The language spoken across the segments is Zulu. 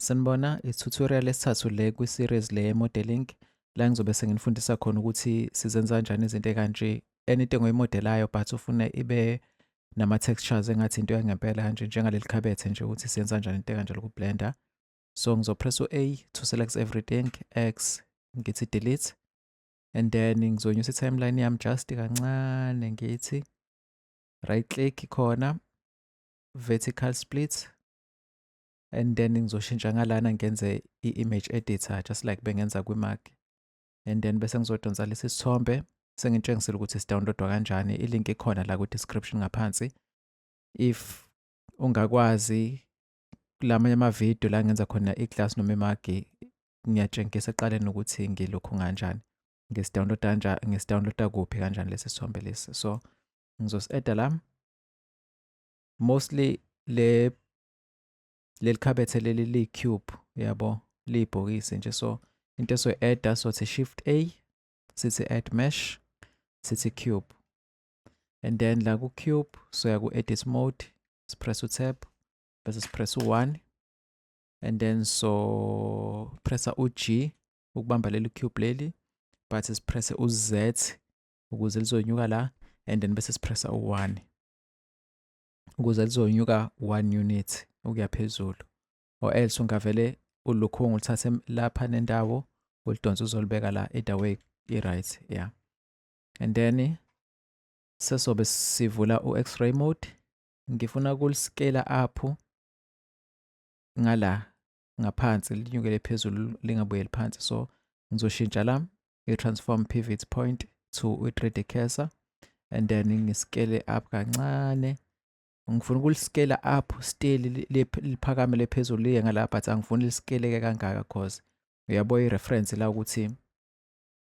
Sanibona, i-tutorial esithathu le kwi-series le ye-modeling la ngizobe senginifundisa khona ukuthi sizenza kanjani izinto ekanje. Anything oyimodelayo but ufune ibe nama-textures engathi into yangempela kanje njengaleli khabethe nje ukuthi siyenza kanjani into ekanje ku-Blender. So ngizopressa u-A to select everything, X ngithi delete, and then ngizonyusa i-timeline yami just kancane ngithi right click khona, vertical split, and then ngizoshintsha ngalana ngenze i-image editor just like bengenza kwi-Mac, and then bese ngizodonsa lesi sithombe sengitshengisile ukuthi sidownloadwa kanjani. I-link ikhona la ku-description ngaphansi. If ungakwazi kulamanye ama-video la ngenza khona i-class noma imagi, ngiyatshengisa ekuqaleni ukuthi ngilokhu kanjani, ngisidownloada kuphi kanjani lesi sithombe lesi. So ngizosi-eda la, mostly leli khabethe leli liyi-cube yabo, liyibhokisi nje. So into esoyi-eda sothi shift A, sithi add mesh, sithi cube, and then la ku-cube soya ku-edit mode, sipress u-tab bese sipress u-1, and then so pressa u-G ukubamba leli cube leli, but sipresse u-Z ukuze lizonyuka la, and then bese sipressa u-1 ukuze lizonyuka 1 unit ukuya phezulu, or else ungavele ulukhungu ulithathe lapha nendawo ulidonse uzolibeka la either way i-right, yeah. And then sesobe sivula u-X-ray mode, ngifuna ukuliscale up ngala ngaphansi linyukele phezulu lingabuyeli phansi. So ngizoshintsha la i-transform pivot point to i-3D cursor, and then ngiscale up kancane. Ngifuna ukuliscale up still liphakame lephezulu liye ngala, but angifuni liscale-ke kangaka cause uyabo i-reference la ukuthi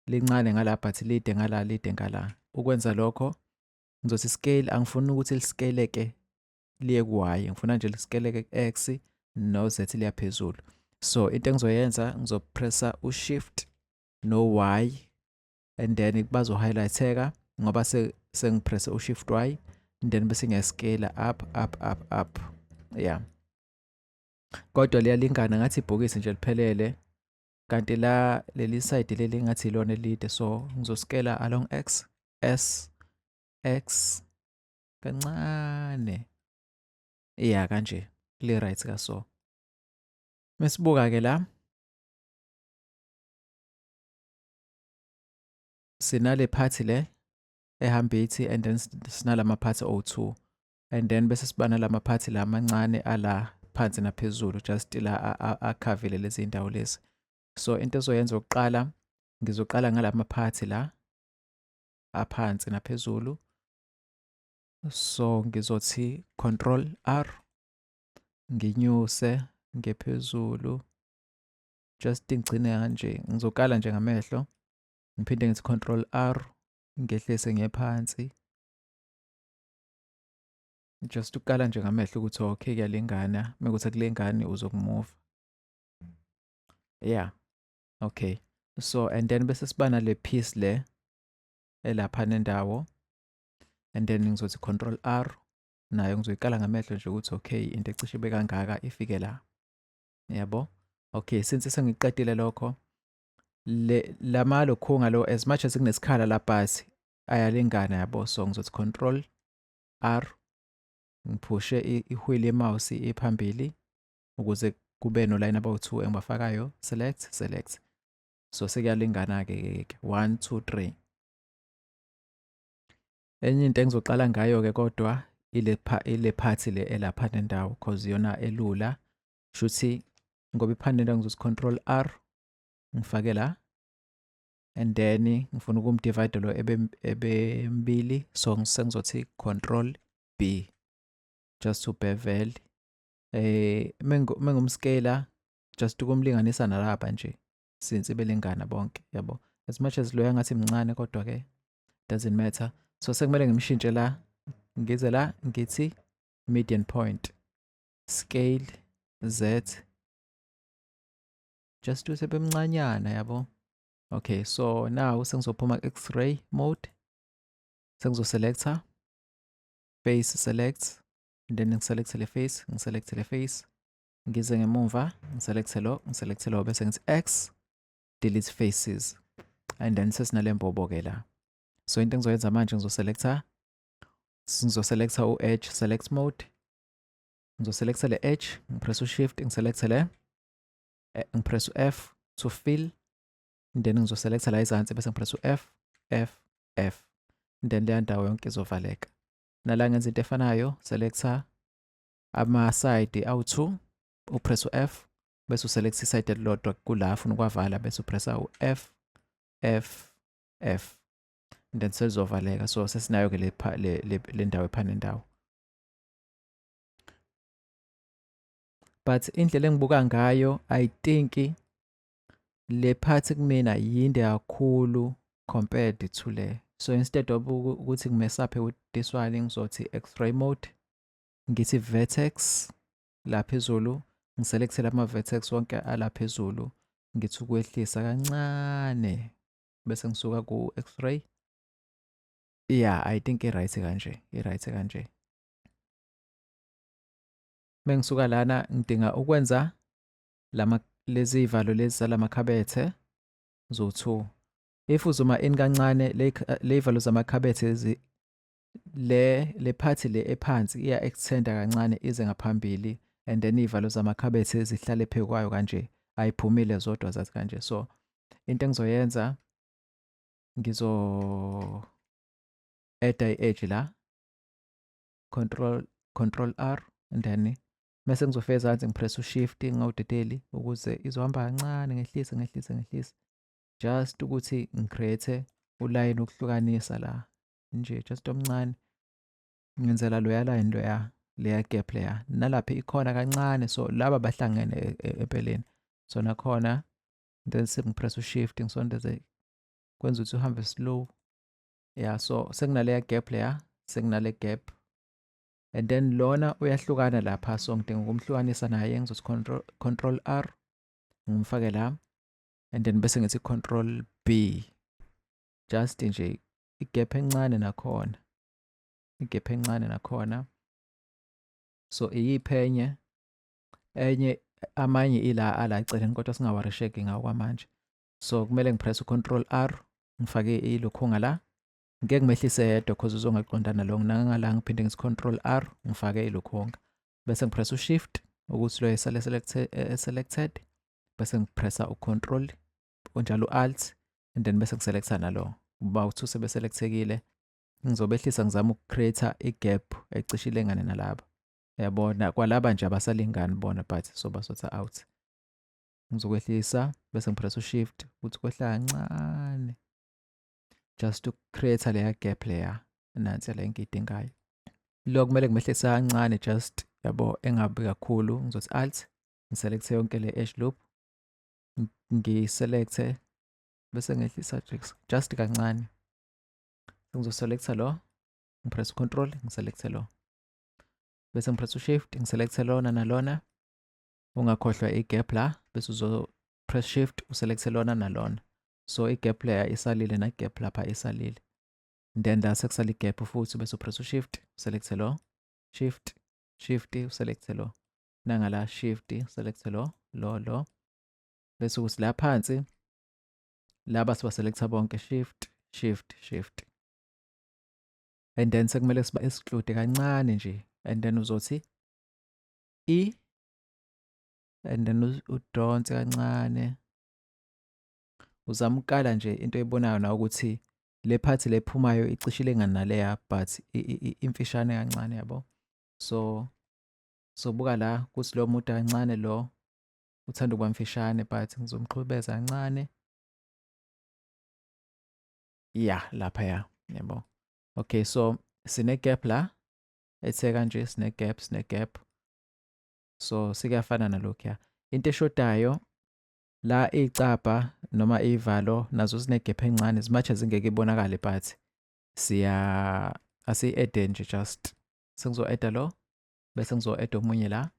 lincane ngala but lide ngala, lide ngala. Ukwenza lokho ngizothi scale, angifuni ukuthi liscale-ke liye ku-Y, ngifuna nje liscale-ke ku-X no-Z liya phezulu. So into engizoyenza ngizopressa u-shift no-Y, and then bazo-highlight-eka ngoba sengipresse u-shift Y, and then bese ngiyascale up, yeah. Kodwa liyalingana ngathi ibhokisi nje liphelele, kanti la leli side leli ngathi ilona elide. So ngizoscale along X, X kancane, yeah, kanje li-right ka. So mesibuka-ke la sinale phathi le ehamba ithi, and then sinalama phathi o2, and then bese sibana lama phathi la mancane ala phansi naphezulu just la akhavile lezi ndawo lezi. So into ezoyenza ukuqala, ngizoqala ngalama phathi la aphansi naphezulu. So ngizothi Control R nginyuse ngephezulu just ngigcine kanje. Ngizokala nje ngamehlo ngiphinde ngithi Control R ngehlise ngephansi, just ukala nje ngamehlo ukuthi okay kuyalingana. Mekuthi akulingani uzokumove, yeah, okay. So and then bese sibana le piece le elapha nendawo, and then ngizothi Control R nayo ngizoyikala ngamehlo nje ukuthi okay into ecishe ibe kangaka ifike la, yabo. Okay, since sengiqedile lokho, lokhu lo as much as kunesikhala la bhasi ayalingana, yabo. So ngizothi Control R ngiphushe i-wheel ye-mouse iphambili ukuze kube no-line abawu-2 engibafakayo, select. So sekuyalingana-ke 1 2 3. Enye into engizoqala ngayo-ke kodwa ile phathi le elapha nendawo cause yona elula. Shuthi ngoba iphandi nendawo ngizothi Control R ngifake la, and then ngifuna ukumdivide lo ebe mbili. So sengizothi Control B just to bevel. Mengumscaler just ukumlinganisa nalapha nje since belingana bonke, yabo. As much as lo yangathi mncane kodwa ke doesn't matter. So sekumele ngimshintshe la, ngize la ngithi median point, scale Z just to sebe mncanyana, yabo. Okay, so now sengizophuma X-ray mode, sengizoselecta face, select, and then ngiselect le face, ngize ngemumva ngiselecte lo bese ngithi X delete faces and then sesinale mbobo ke la. So into engizoyenza manje ngizoselecta u-edge select mode, ngizoselecta le edge, ngipress u-shift, ngiselecte le, ngipress u-F to fill, then ngizoselecta la izansi bese ngipress u-F, F, then leya ndawo yonke izovaleka. Nala ngenza into efanayo, selecta ama-side awu-2, upress u-F, bese uselecta iside elilodwa kula ufuna ukwavala bese upressa u-F, F, then selizovaleka. So sesinayo-ke le ndawo ephana indawo. But indlela engibuka ngayo, I think le part kumina yinde kakhulu compared to le. So instead of ukuthi ngimesaphe with this one ngizothi X-ray mode, ngithi vertex la phezulu, ngiselecte lama vertex wonke ala phezulu, ngithi ukwehlisa kancane bese ngisuka ku X-ray. Yeah, I think i-right kanje. Mengisuka lana ngidinga ukwenza lezi ivalo lezi zalamakhabethe zo-2. If uzuma in kancane le ivalo zamakhabethe le part le ephansi iya extenda kancane ize ngaphambili, and then ivalo zamakhabethe zihlale phezu kwayo kanje, ayiphumile zodwa zathi kanje. So into engizoyenza add i-edge la, control R, and then mase ngizofika ezansi ngipress u-shift ngawudedeli ukuze izohamba kancane, ngehlise just ukuthi ngicreate uline wokuhlukanisa la nje, just omncane. Ngenzela loya line leya gap leya, nalapha ikhona kancane, so laba bahlangene empeleni. So nakhona then sengipress u-shift ngisondeze kwenza ukuthi uhambe slow. Yeah, so sekunaleya gap leya, sekunale gap, and then lona uyahlukana lapha, so ngidinga ukumhlukanisa naye, ngizothi control R ngimfake la, and then bese ngithi control B, just nje igap encane nakhona. So iyiphenye amanye ila ala eceleni kodwa singawarisheki ngawo kwamanje. So kumele ngipress u-control R ngifake ilokhunga la, ngeke ngimehlise yedwa because uzongaqondana lo, nangala ngiphinde ngithi control R ngifake ilokhunga bese ngipress u-shift ukuthi lo esale selected, bese ngipressa u-control onjalo u-alt, and then bese ngiselecta nalo. Uba u-2 sebeselectekile, ngizobehlisa ngizama ukucreate igap ecishe ilengane nalaba. Yabona kwalaba nje abasalingani bona, but so basotha out. Ngizokwehlisa bese ngipress u-shift ukuthi kwehla kancane, just to create leya gap leya nansi le engiyidingayo. Lo kumele ngimehlisa kancane, just yabo engabi kakhulu. Ngizothi alt ngiselecte yonke le edge loop, ngiselecte bese ngehlisa just kancane. Ngizoselecta lo, ngipress control ngiselecte lo, bese ngipress u-shift ngiselecte lona nalona, ungakhohlwa igap la, bese uzopress shift uselecte lona nalona. So igap leya isalile na gap lapha isalile, then la sekusala igap futhi bese upress u-shift uselecte lo, shift uselecte lo, nangala shift uselecte lo, bese ukuthi la phansi laba sibaselecta bonke shift, and then sekumele exclude kancane nje, and then uzothi E, and then udonse kancane, uzama ukukala nje into eyibonayo na ukuthi le part le phumayo icishe ilengane naleya, but imfishane kancane, yabo. So buka la kuthi lo muda kancane, lo uthanda ukuba mfishane, but ngizomqhubeza kancane. Yeah, lapha yabo. Okay, so sine gap la ethe kanje, sine gap. So sikuyafana nalokhuya. Into eshodayo la icapha noma ivalo nazo sine gap encane, as much as ingeke ibonakale, but asi-add nje just. Sengizo-add lo bese ngizo-add omunye la,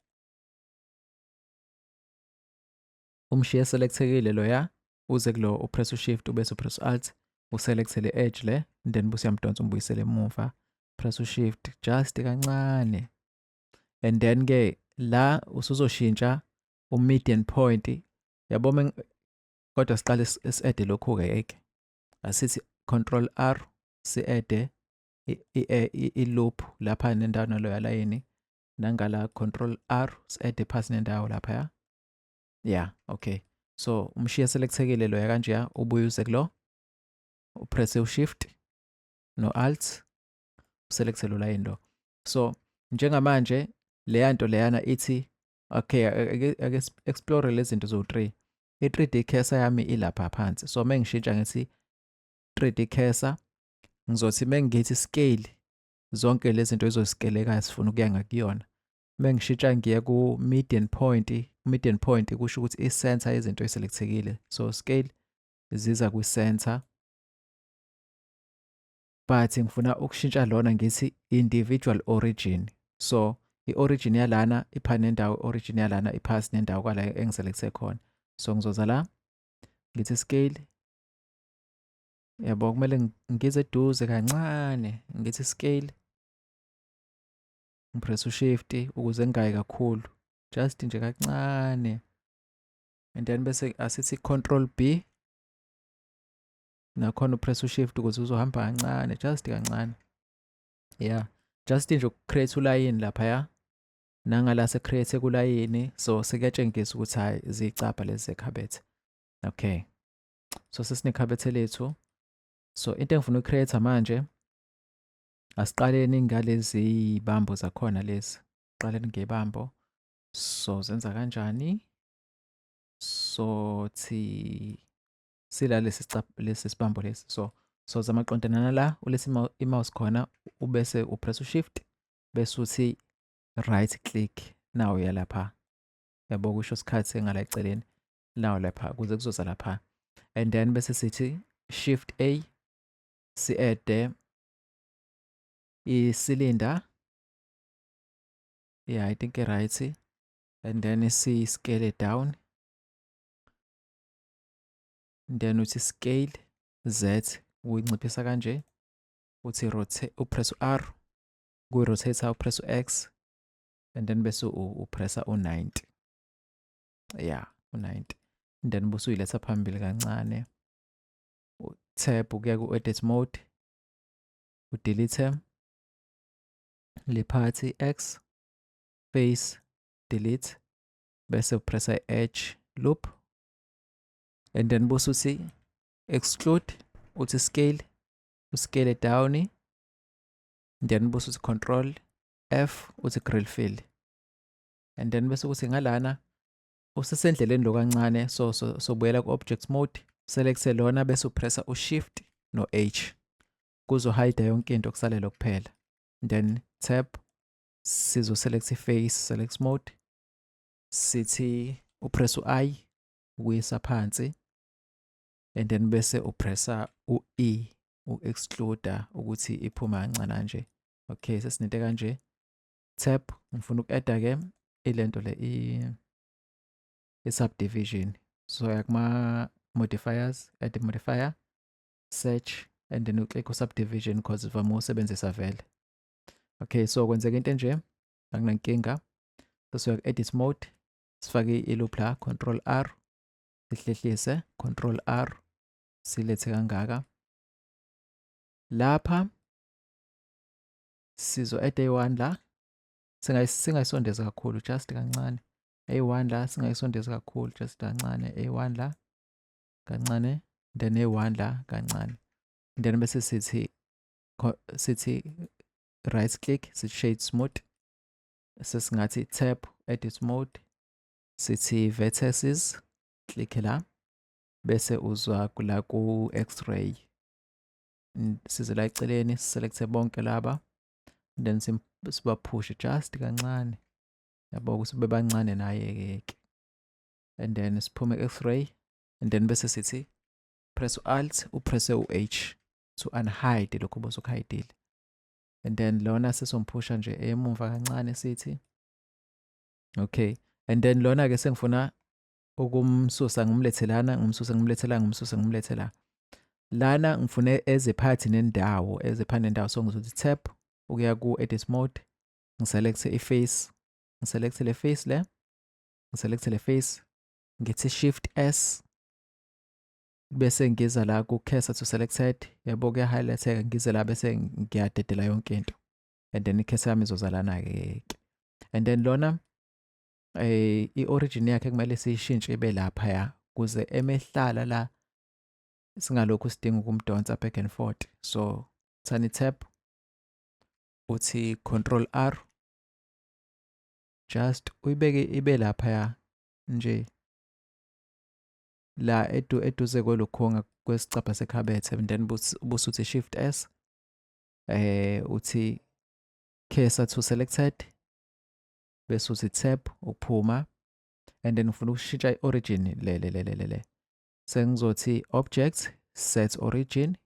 umshiye selectekile loya, uze kulo upress u-shift ubese upress alt uselecte le edge le, then bese uyamdonsa umbuyisele emuva, press u-shift just kancane, and then ke la usuzoshintsha median point yabo kodwa siqale si-add lokhu ke asithi control R si-add i-loop lapha nendawo naloya layini nangala control R si-add phansi nendawo lapha yeah okay so umshiya selectekile loya kanjeya ubuye uze kulo upress u-shift no alt uselecte lo line lo. So njengamanje leya nto leyana ithi okay ake explore lezi zinto zo-3. I-3D cursor yami ilapha phansi. So mengishintsha ngithi 3D cursor ngizothi mengithi scale zonke lezi zinto ezoscaleka sifuna ukuya ngakuyona. Mengishintsha ngiye ku median point kusho ukuthi i-center yezinto eselectekile. So scale ziza kwi-center but ngifuna ukushintsha lona ngithi individual origin. So i-origin yalana iphana nendawo, origin yalana iphasi nendawo kwala engiselecte khona. So ngizoza la ngithi scale yabo kumele ngize eduze kancane ngithi scale ngipress u-shift ukuze ngingayi kakhulu just nje kancane and then bese asithi control B nakhona upress u-shift ukuze uzohamba kancane just kancane yeah just nje uku-create ulayini laphaya nangala se-create kulayini so sekuyatshengisa ukuthi hayi zicapha lezi zekhabethe okay so sesinekhabethe lethu so into engifuna uku-create manje asiqaleni ngalezi bambo zakhona lezi qaleni ngebambo so zenza kanjani so sila lesi sibambo lesi so zamaqondanana la ulesi i-mouse khona ubese upress u-shift bese uthi right click nawo yalapha yabo kusho isikhathi engala eceleni nawo lapha kuze kuzoza lapha and then bese sithi shift A si-add i-cylinder yeah I think right and then si-scale it down and then uthi scale Z uyinciphisa kanje uthi rotate upress u-R kuyi-rotator upress u-X and then bese upressa u-90 yeah u-90 and then bese uyiletha phambili kancane tab ukuya ku-edit mode udelete le party X face delete bese upressa i-edge loop and then bese uthi exclude uthi scale uscale it down and then bese uthi control F uthi grill fill and then bese uthi ngalana usesendleleni lo kancane so buyela ku-object mode select lona bese upressa u-shift no-H kuzo hide yonke into kusalela kuphela and then tab sizo select face select mode sithi upress u-I ukuyisa phansi and then bese upressa u-E u-excluder ukuthi iphuma kancane nje okay sesinento kanje tab ngifuna uku-add ke ilento le i-subdivision so yakuma modifiers add modifier search and then uclick u-subdivision because vama usebenzisa vele okay so kwenzeka into nje akunankinga bese uyak-edit mode sifake i-loop la control R sihlehlise control R silethe kangaka lapha sizo add a1 la singayisondeza kakhulu just kancane a1 la singayisondeza kakhulu just kancane a1 la kancane then a1 la kancane then bese sithi right click sithi shade smooth sesingathi tab edit mode sithi vertices click la bese uzwa kula ku x-ray size la eceleni select bonke laba then sibaphushe just kancane yabo ukuthi bebancane naye ke and then siphume x-ray and then bese sithi press alt upress u-H to unhide lokho bosukhayidile and then lona sesomphusha nje emuva kancane sithi okay and then lona ke sengifuna ukumsusa ngimlethelana ngimsusa lana ngifune ezephathi nendawo so ngizothi tab ukuya ku edit mode ngiselect i-face ngiselect le face le, ngiselect le face, ngithi shift S bese ngiza la ku cursor to selected, yabo kuya highlightek ngize la bese ngiyadedela yonke into. And then icursor yami izoza lana ke. And then lona i-origin yakhe kumele siyishintshe ibe lapha ya kuze emehlala la singalokhu sidinga ukumdonsa back and forth. So thani tab uthi control R, just uyibeke ibe lapha ya nje la eduze kwelokhunga kwesicabha sekhabethe. And then busuthi shift S uthi cursor to selected bese uthi tab uphuma. And then ufuna ukushintsha i-origin le sengizothi object set origin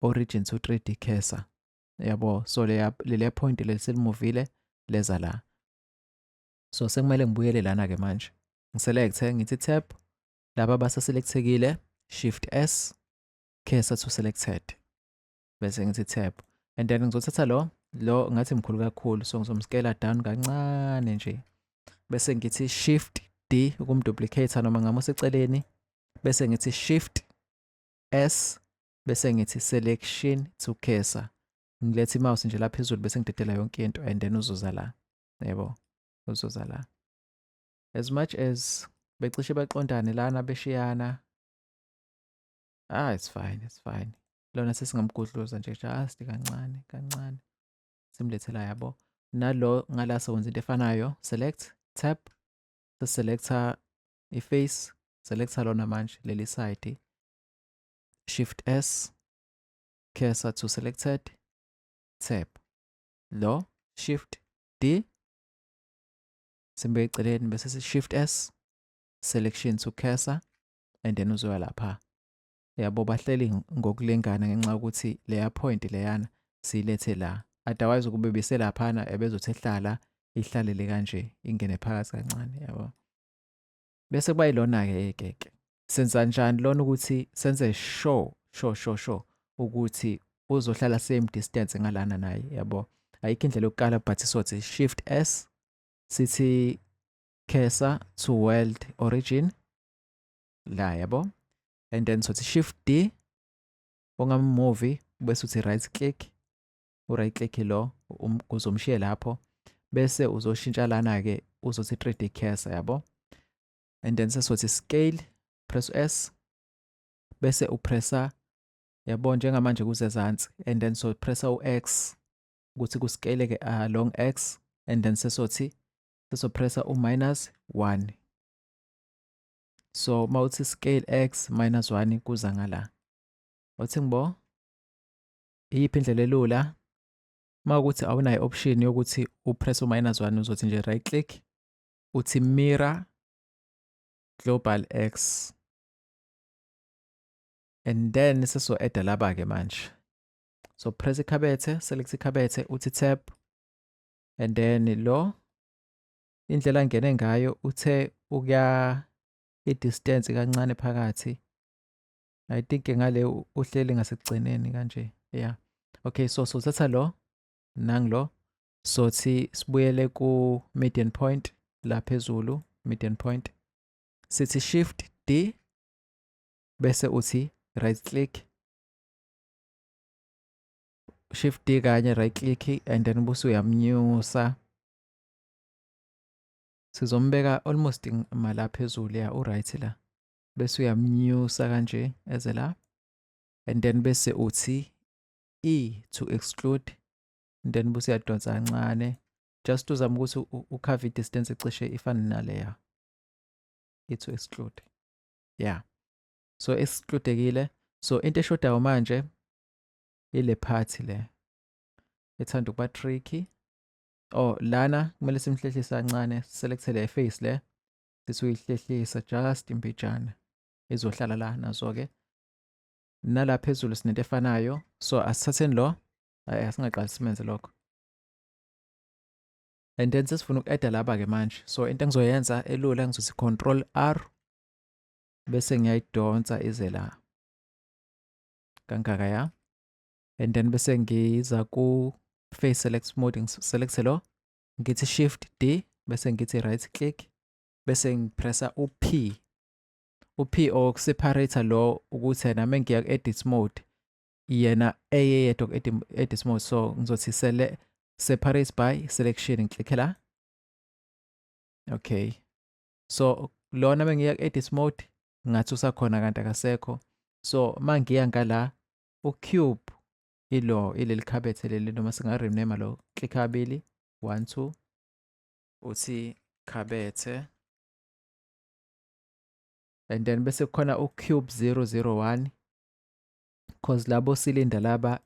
to 3D cursor, yabo. So le point le selimovile leza la. So sekumele ngibuyele lana ke manje ngiselecte ngithi tab laba basaselectekile, shift S cursor to selected bese ngithi tab. And then ngizothatha lo ngathi mkhulu kakhulu, so ngizomscale down kancane nje bese ngithi shift D ukumduplicate noma ngamoseceleni bese ngithi shift S bese ngithi selection to cursor, ngilethe mouse nje la phezulu bese ngidedela yonke into. And then uzoza la, yabo, uzoza la. As much as becishe baqondane lana beshiyana, it's fine. Lona sesingamgudluza nje just kancane simlethela, yabo. Nalo ngala sewenza into efanayo, select tab, selector iface, selector lona manje leli side, shift S cursor to selected, tab lo, shift D simbeke eceleni bese shift S selection to cursor. And then uzoya lapha, yabo. Bahleli ngokulingana ngenxa yokuthi leya point leyana siyilethe la, otherwise ukube biselaphana ebezothi ehlala ihlalele kanje ingene phakathi kancane, yabo. Bese kuba yilona ke senza kanjani lona ukuthi senze sure ukuthi uzohlala same distance ngalana naye, yabo. Ayikho indlela yokukala but sothi shift S sithi cursor to world origin la, yabo. And then sothi shift D ungam-move bese uthi right click, u-right click lo uzomshiya lapho bese uzoshintsha lana ke uzothi 3D cursor, yabo. And then sesothi scale, press S bese upressa, yabo, njengamanje kuzezansi. And then so pressa u-X ukuthi kuscale ke along X. And then sesopressa u-1. So mawuthi scale X -1 kuza ngala, uthi ngibo iyiphi indlela elula. Mawukuthi awunayo option yokuthi upress u-1 uzothi nje right click uthi mirror global X. And then seso-add laba ke manje, so press ikhabethe, select ikhabethe uthi tab. And then lo indlela angene ngayo uthe ukuya i-distance kancane phakathi, I think ngale uhleli ngasekugcineni kanje, yeah. Okay, so sothatha lo nanglo sothi sibuyele ku median point la phezulu, median point sithi shift D bese uthi right click, shift D kanye right click. And then busu uyamnyusa, sizombeka almost mala phezulu ya u-right la bese uyamnyusa kanje eze la. And then bese uthi E to exclude. And then busu uyadonsa kancane just uzama ukuthi ukhave distance ecishe ifane naleya, E to exclude, yeah. So excludekile. So into eshodayo manje ile part le ethanda ukuba tricky. Lana kumele simhlehlisa kancane, select le face le sithi uyihlehlisa just imbijana izohlala la nazo ke. Nala phezulu sinento efanayo, so asithatheni lo, asingaqali simenze lokho. And then sesifuna uku-add laba ke manje, so into engizoyenza elula ngizothi control R bese ngiyayidonsa ize la kangaka, ya. And then bese ngiza ku face select mode, select lo ngithi shift D bese ngithi right click bese ngipressa u-P. U-P okuseparator lo ukuthi nami ngiya ku-edit mode yena eyedwa ku-edit mode. So ngizothi separate by selection ngiklikhe la. Okay, so lona mengiya ku-edit mode ngathi usakhona kanti akasekho. So mangiya ngala u-cube ileli khabethe leli noma singa-rename lo, click kabili 1 2 uthi khabethe, and then bese kukhona u-cube 001 cause labo cylinder laba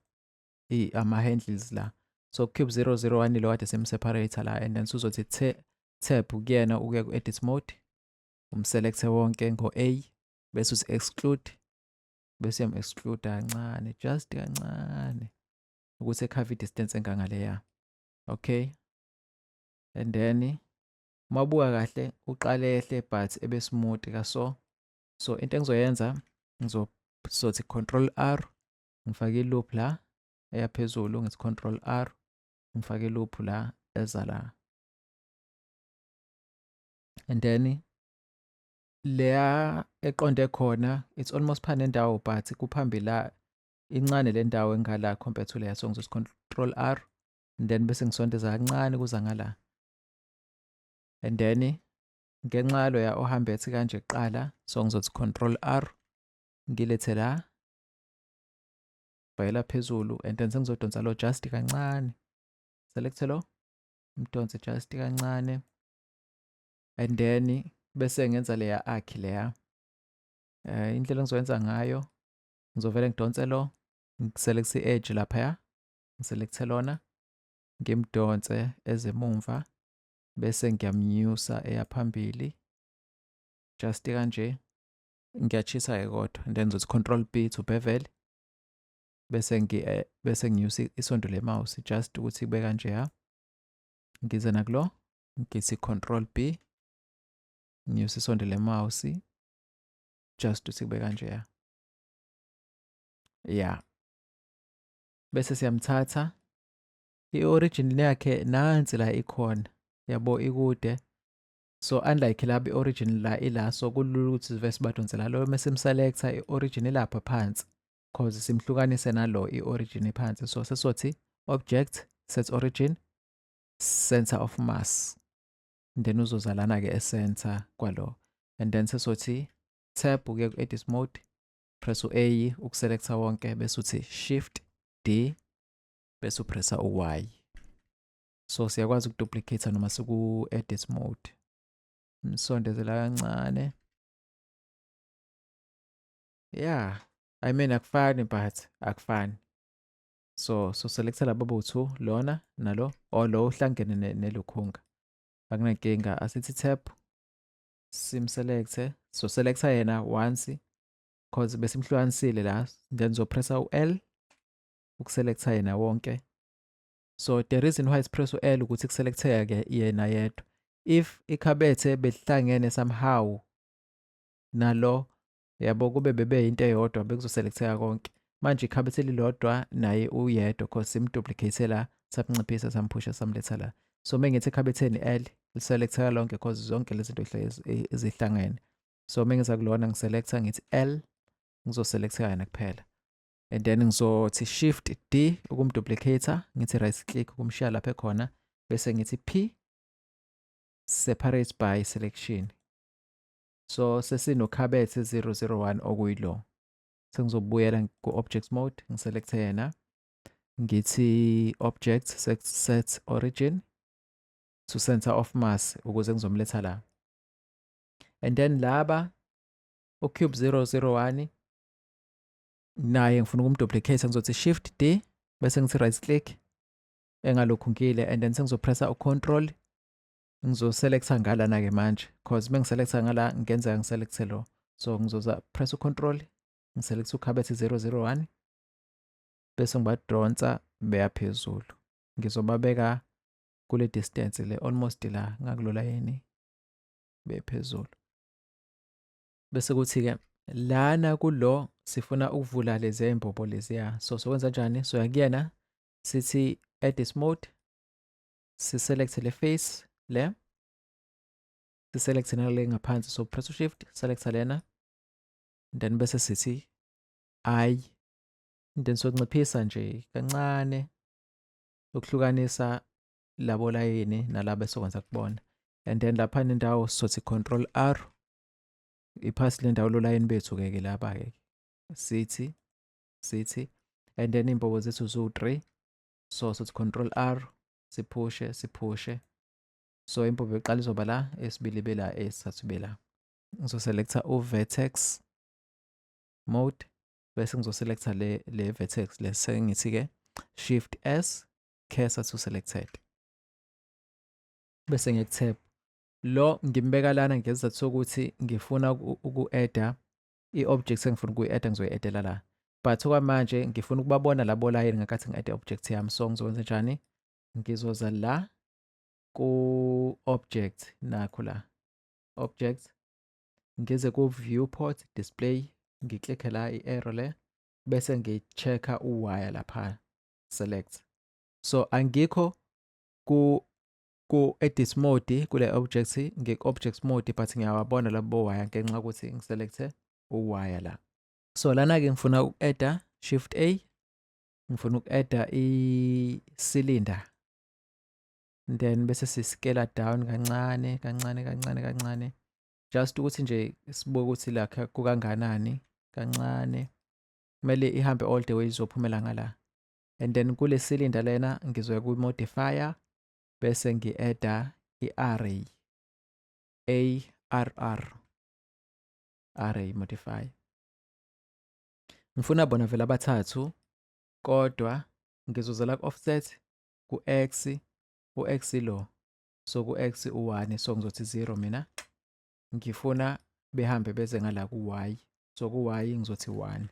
ama-handles la. So cube 001 lo kade simseparator la, and then suzothi tab kuyena ukuya ku-edit mode umselecte wonke ngo-A bese uthi exclude bese uyam-exclude kancane, just kancane ukuthi ekhave i-distance engangaleya. Okay, and then mabuka kahle uqale ehle but ebe smooth kaso. So into engizoyenza ngizothi control R ngifake i-loop la eyaphezulu, ngithi control R ngifake i-loop la eza la, and then leya eqonde khona it's almost phana nendawo but kuphambili la incane le ndawo engala compared to leya. So ngizothi control R and then bese ngisondeza kancane kuza ngala, and then ngenxa yaloya ohambe ethi kanje kuqala, so ngizothi control R ngilethe la bayela phezulu, and then sengizodonsa lo just kancane, select lo ngidonse just kancane, and then bese ngenza leya arc leya. Indlela engizoyenza ngayo ngizovele ngidonse lo, ngiselect i-edge laphaya, ngiselect lona ngimdonse ezemumva bese ngiyamnyusa eyaphambili just kanje, ngiyachisa kodwa, and then ngizothi control B to bevel bese nginyusa isondo le-mouse just ukuthi kube kanje ha. Ngize nakulo ngithi control B nginyusa isondo le-mouse just ukuthi kube kanje ya. Yeah, bese siyamthatha i-origin yakhe nansi la ikhona yabo ikude. So unlike laba i-origin la ila, so kulula ukuthi sive sibadonsela lo mesimselecta i-origin ilapha phansi cause simhlukanise nalo i-origin phansi. So sesothi object set origin center of mass, and then uzozalana ke e-center kwalo, and then sesothi tab uke ku-edit mode press u-A ukuselecta wonke bese uthi shift D bese upressa u-Y. So siyakwazi ukuduplicate noma siku-edit mode. Nisondezela kancane. Yeah, I mean akufani but akufani. So selecta laba bowu-2 lona nalo or lo uhlangene nelukhunga, akunankinga. Asithi tab simselecte, so selecta yena once cause besimhlukanisile la, then zopressa u-L ukuselecta yena wonke. So the reason why sipress u-L ukuthi kuselecteka ke yena yedwa. If ikhabethe belihlangene somehow nalo yabo kube bebe into eyodwa bekuzoselecteka konke. Manje ikhabethe lilodwa naye uyedwa cause simduplicate la, samnciphisa samphusha samletha la. So mengithi ekhabetheni L liselecteka lonke cause zonke lezi zinto ezihlangene. So mengiza kulona ngiselecta ngithi L ngizoselecteka yena kuphela, and then ngizothi shift D ukumduplicator, ngithi right click ukumshiya lapha khona bese ngithi P separate by selection. So sesinokhabethe 001 okuyilo. Sengizobuyela ku-object mode ngiselecte yena ngithi object set origin to center of mass ukuze ngizomletha la, and then laba u-cube 001 naye ngifuna ukumduplicate, ngizothi shift D bese ngithi right click engalokhu ngile, and then sengizopressa u-control ngizoselecta ngalana ke manje cause mengiselecta ngala ngenzeka ngiselecte lo. So ngizoza press u-control ngiselecta ukhabethe 001 bese ngibadonsa beya phezulu, ngizobabeka kule distance le almost la ngakulola yini bephezulu. Bese kuthi ke lana kulo sifuna ukuvula lezi imbobo leziya. So sokwenza njani? So yakuyena sithi edit mode siselect le face le, siselect nale ngaphansi, so press shift select lena, then bese sithi I, then sokunciphisa nje kancane ukuhlukanisa labo layini nalabo esokwenza kubona. And then lapha nendawo sothi control R, iphasi le ndawo lo layini bethu ke lapha ke sithi, and then imbobo zethu zu-3, so sothi control R, siphushe, so imbobo yokuqala izoba la, esibili bela, esithathu bela. Ngizoselecta u-vertex mode, bese ngizoselecta le vertex le sengithi ke shift S, cursor to selected, bese ngiyakutap lo ngimbeka lana ngezathu sokuthi ngifuna uku-edda i-object engifuna ukuyi-edda ngizoyi-eddela la, but okwamanje ngifuna ukubabona labo layini ngakathi ngi-edde object yami. So ngizokwenza njani, ngizoza la ku-object, nakho la object, ngize ku-viewport display, ngiklikhe la i-arrow le, bese ngi-check-a uwire lapha select. So angikho ku-edit mode kule object, ngiku-object mode, but ngiyawabona labo wire ngenxa yokuthi ngiselecthe uwire la. So lana-ke ngifuna uku-edda shift A, ngifuna uku-edda i-cylinder, then bese si-scale down kancane, just ukuthi nje sibuke ukuthi lakha kukanganani kancane, kumele ihambe all the way izophumela ngala. And then kule cylinder lena ngizoya ku-modifier, bese ngi-edda i-array, array modify. Ngifuna bona vele abathathu, kodwa ngizoza la ku-offset ku-x, u-x lo, so ku-x u-1, so ngizothi 0 mina, ngifuna behambe beze ngala ku-y, so ku-y ngizothi 1,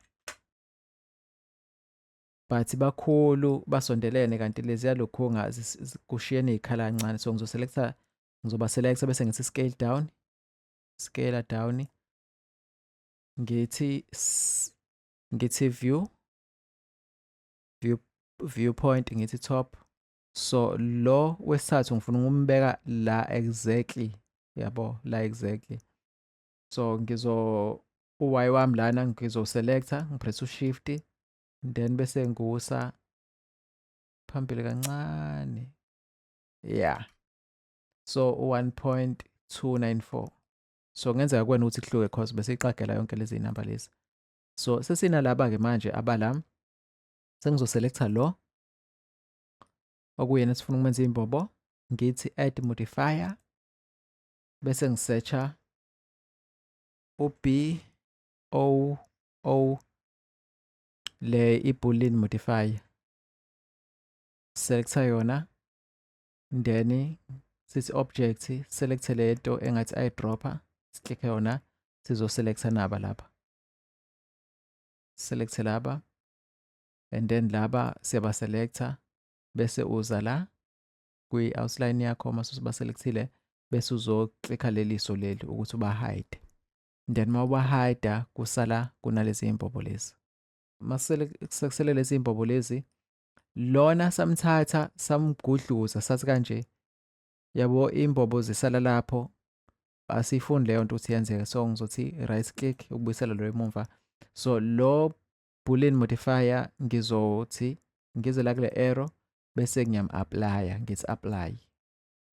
but bakhulu basondelene kanti leziya lokhu kushiyene iy'khala kancane. So ngizoba selecta bese ngithi scale down, ngithi viewpoint, ngithi top. So lo wesithathu ngifuna ukumbeka la exactly, yabo la exactly. So u-y wami lana ngizoselecta, ngipress u-shift, then bese ngusa phambili kancane, yeah, so 1.294. So ngenzeka kuwena ukuthi kuhluke cause bese ixagela yonke lezi namba lezi. So sesinalaba-ke manje abala, sengizoselecta lo okuyena sifuna ukumenza imbobo, ngithi add modifier, bese ngisearcha u-BOO le i-boolean modifier, selecta yona, then sithi object, select lento engathi eyedropper, siklikhe yona, sizoselecta naba lapha, select laba, and then laba siyabaselecta, bese uza la kwi-outline yakho mase usibaselectile, bese uzoklikha leliso leli ukuthi uba-hide, then uma uba-hide kusala kunalezi imbobo lezi. Masekusele lezi imbobo lezi, lona samthatha samgudluza sathi kanje, yabo imbobo zisala lapho, asifuni leyo nto ukuthi yenzeke. So ngizothi right click ukubuyisela lo emuva. So lo boolean modifier ngizothi ngize la kule arrow, bese ngiyam-applya, ngithi apply,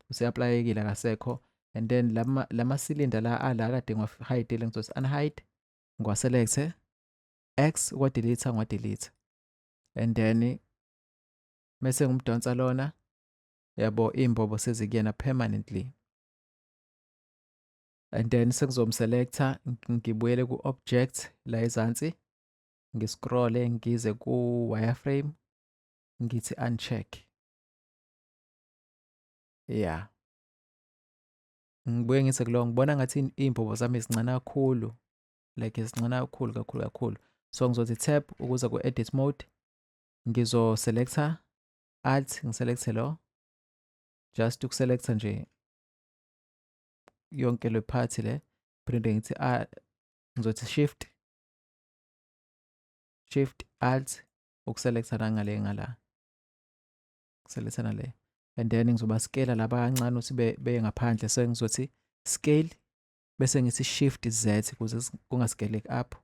use-applyekile akasekho. And then lama cylinder la ala kade ngiwahidile ngizothi unhide, ngiwaselecthe X, ngiwadelete, and then mese ngimdonsa lona, yabo imbobo sezikuyena permanently. And then sengizomselecta, ngibuyele ku-object la ezansi, ngiscrolle ngize ku-wireframe, ngithi uncheck, yeah. Ngibuye ngithi kulo ngibona ngathi iy'mbobo zami zincane kakhulu, like zincane kakhulu. So ngizothi tab ukuza ku-edit mode, ngizoselecta alt, ngiselecte lo, just ukuselecta nje yonke le part le, phinde ngithi ngizothi shift alt ukuselecta nangale ngala, selecta nale. and then ngizoba scale laba kancane ukuthi beye ngaphandle. So ngizothi scale bese ngithi shift Z ukuze kungaskeleki up,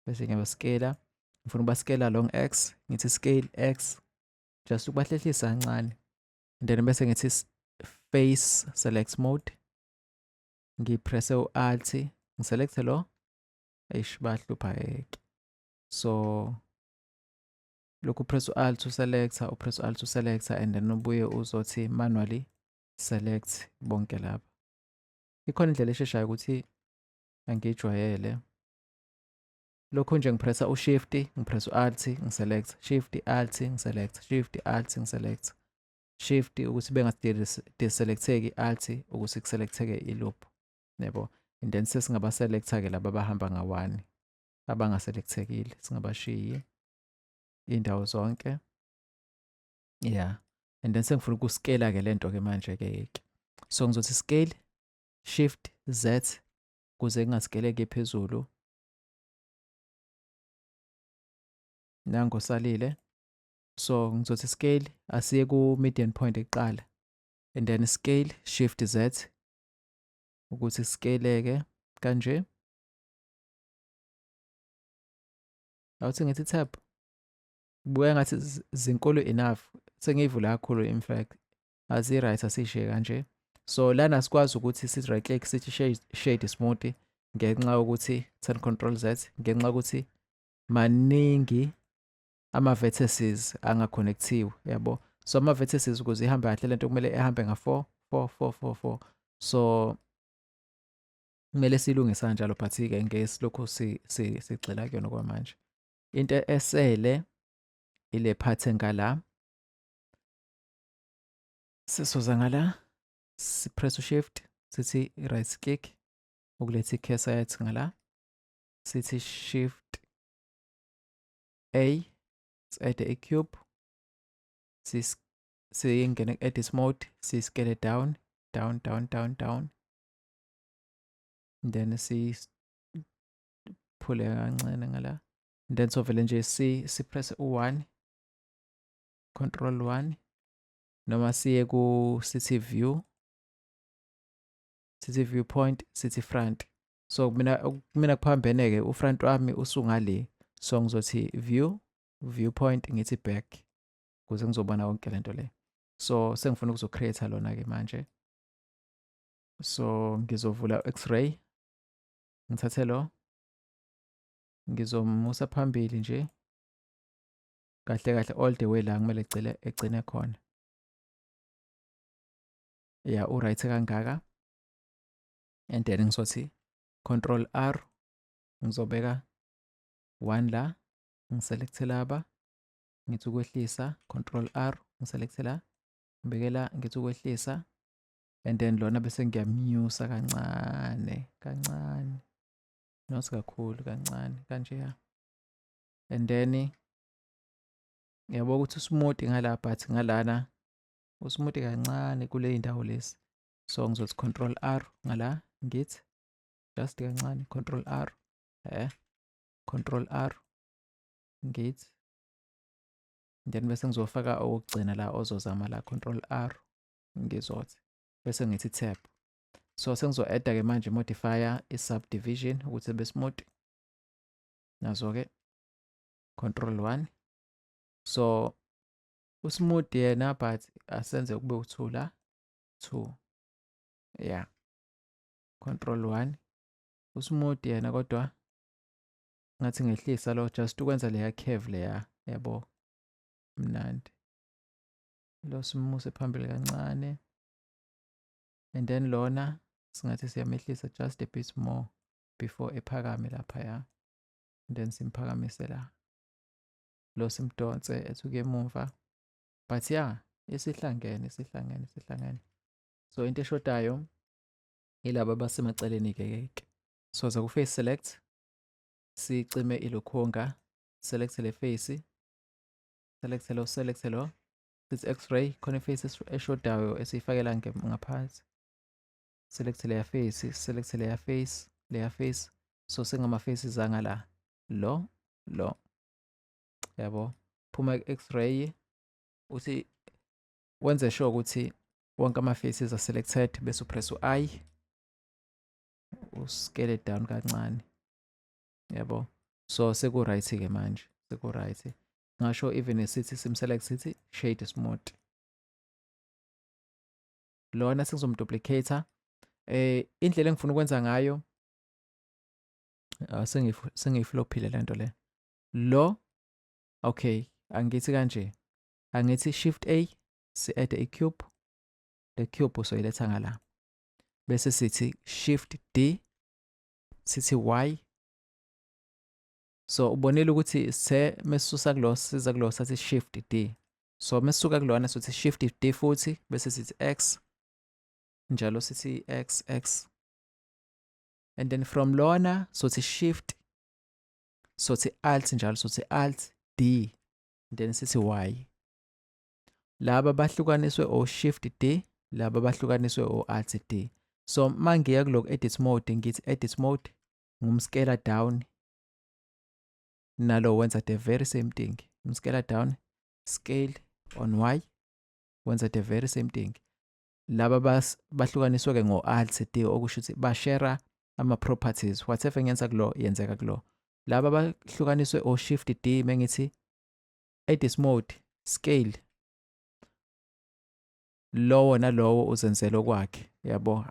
bese ngiyaba scale. Ngifuna uba-scale along X, ngithi scale X just ukubahlehlisa kancane, and then bese ngithi face select mode, ngipresse u-alt, ngiselecte lo, eish bahlupha. So lokhu press u-alt uselector, upress u-alt uselector, and then ubuye uzothi manually select bonke laba. Ikhona indlela esheshayo ukuthi angijwayele. Lokhu nje ngipressa u-shift, ngipressa u-alt, ngiselect, shift, alt, ngiselect, shift, alt, ngiselect, shift ukuthi bengadeselect-eki, alt ukuthi kuselect-eke i-loop, yabo. And then sesingaba-selector-ke laba abahamba nga-1 abangaselect-ekile, singabashiyi indawo zonke. Yeah, and then sengifuna ukuscale-ke lento-ke manje-ke. So ngizothi scale shift Z kuze kungaskeleki phezulu. Nango salile. So ngizothi scale asiye ku median point ekuqala, and then scale shift Z ukuthi scaleke kanje. Awuthi ngithi tab buya ngathi zinkulu enough, sengiyivula kakhulu in fact, azi-right asishiye kanje. So lana sikwazi ukuthi sithi right click sithi shade smooth ngenxa yokuthi turn control Z, ngenxa yokuthi maningi ama-vertices angaconnectiwe, yabo. So ama-vertices ukuze ihambe kahle lento kumele ehambe nga-4 4 4 4 4. So kumele silungise kanjalo, but-ke ngesilokhu sigxila kuyona kwamanje. Into esele ile part engala, sisoza ngala, sipress u-shift, sithi right click ukuletha i-cursor yathi ngala, sithi shift A, si-add i-cube, singene ku-edit mode, si-scale down, down, down, down, down, and then siphule kancane ngala, and then sovele nje sipress u-1, control 1, noma siye ku sithi view, sithi viewpoint, sithi front. So mina kuphambene-ke u-front wami usungale, so ngizothi viewpoint, ngithi back ukuze ngizobona konke lento le. So sengifuna ukuzo-create lona-ke manje. So ngizovula u-X-ray, ngithathe lo, ngizomusa phambili nje kahle kahle all the way la kumele egcine khona. Yeah, u-right kangaka, and then ngizothi control R, ngizobeka 1 la, ngiselecte laba, ngithi ukwehlisa, control R, ngiselecte la, ngibeke la, ngithi ukwehlisa, and then lona bese ngiyamnyusa kancane kancane, not kakhulu, kancane kanje ya. And then ngiyabona ukuthi usmooth ngala, but ngalana usmooth kancane kule indawo lezi. So ngizothi control R ngala, ngithi just kancane, control R, control R, ngithi, then bese ngizofaka okugcina la ozozama la, control R, ngizothi bese ngithi tab. So sengizo-add-ke manje modifier i-subdivision ukuthi be smooth nazo-ke, control 1. So usmooth yena, but asenze kube u-2 la, 2, yeah, control 1. Usmooth yena kodwa ngathi ngehlisa lo just ukwenza leya curve leya, yabo, mnandi. Lo simuse phambili kancane, and then lona singathi siyamehlisa just a bit more before ephakame laphaya, and then simphakamise la, lo simdonse ethuke emuva. But yeah, isihlangene. So into eshodayo ilaba basemaceleni-ke. So za ku-face select, sicime ilokhunga, select le face, select lo, sithi X-ray, khona i-face eshodayo esiyifakela ngaphansi, select leya face, leya face. So sengama-faces angala, lo, yabo. Phuma ku-X-ray, uthi wenze sure ukuthi wonke ama-faces are-selected bese upress u-I, uscale it down kancane, yabo. So seku-right-ke manje, seku-right. Ngasho even sithi sim-select sithi shade smooth. Lona sengizomduplicator. Indlela engifuna ukwenza ngayo sengiyiflophile lento le. Lo okay, angithi kanje. Angithi shift A si-add i-cube. Le cube usoyiletha ngala. Bese sithi shift D sithi Y. So ubonile ukuthi mesisusa kulo siza kulo sathi shift D. So mesisuka kulona sithi shift D futhi bese sithi X. Njalo sithi X. And then from lona sothi shift sothi alt njalo sothi alt D then sithi Y. Laba bahlukaniswe o shift D, laba bahlukaniswe o alt D. So mangiya kuloko edit mode ngithi edit mode ngumscale down. Nalo wenza the very same thing. Umscale down, scale on Y wenza the very same thing. Laba bahlukaniswe ke ngo alt D okusho ukuthi bashare ama properties, whatever ngenza kulo yenzeka kulo. Laba bahlukaniswe o shift D mengithi edit mode scale, lowo nalowo uzenzela okwakhe, yabo.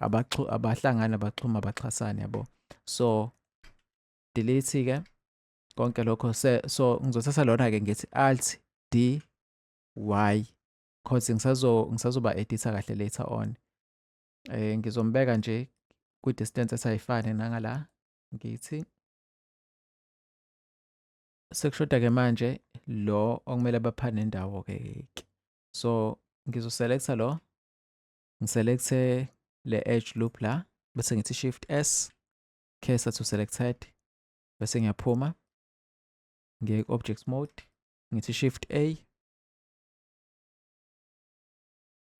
Abahlangana baxhuma baxhasana, yabo. So delete ke konke lokho. So ngizothatha lona ke ngithi alt D Y cause ngisazoba editor kahle later on. Ngizombeka nje ku distance esayifane nangala ngithi sekushoda ke manje lo okumele baphane indawo ke. So ngizoselecta lo, ngiselecte le edge loop la bese ngithi shift S cursor to selected bese ngiyaphuma ngiye ku object mode ngithi shift A,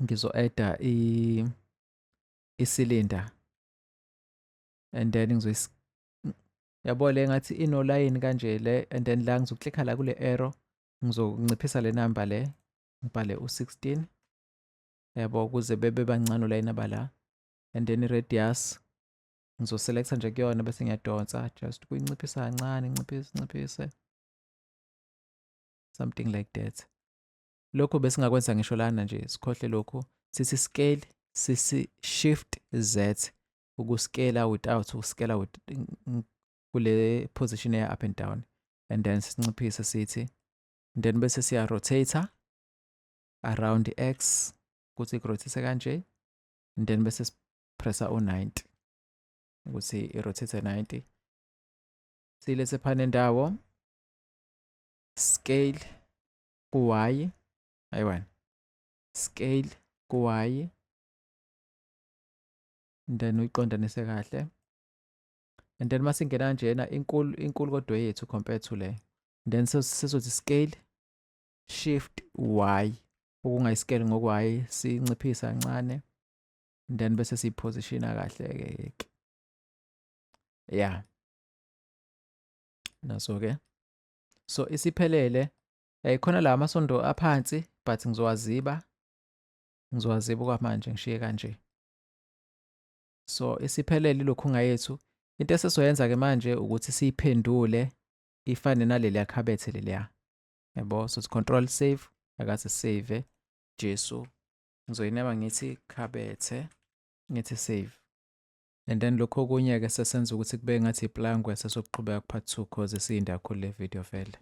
ngizo-adda i-cylinder and then yabo le ngathi ino line kanje le, and then la ngizoklikha la kule arrow ngizonciphisa le number le ngibhale u16, yabo, ukuze bebe bancane line abala. And then i-radius ngizoselecta nje kuyona bese ngiyadonsa just kuyinciphisa kancane, nginciphise something like that. Lokho bese ngakwenza ngisho lana nje sikhohle lokho sithi scale sithi shift Z ukuscale without uscale with kule position ya up and down, and then sinciphise sithi, then bese siya rotator around X ukuthi rotate kanje, and then bese pressa u90 ukuthi i-rotate 90. Silethe phana indawo, scale ku Y, ayiwani, scale ku Y, and then uyiqondanise kahle. And then masingena njena inkulu kodwa yethu compared to le, then sizothi scale shift Y ukungayi-scale ngoku-Y sinciphisa kancane, and then bese siyipositiona kahle ke. Yeah, naso ke. So isiphelele khona la amasondo aphansi but ngizowaziba kwamanje ngishiye kanje. So isiphelele ilokhunga yethu. Into esizoyenza ke manje ukuthi siyiphendule ifane naleli yakhabethe leliya, yabo. So control save, akaze save Jesu, ngizoyinema ngithi khabethe ngithi save, and then lokho okunye ke sesenza ukuthi kube ngathi iplangwe sesokuqhubeka ku part 2 cause siyinda kakhulu le video vele.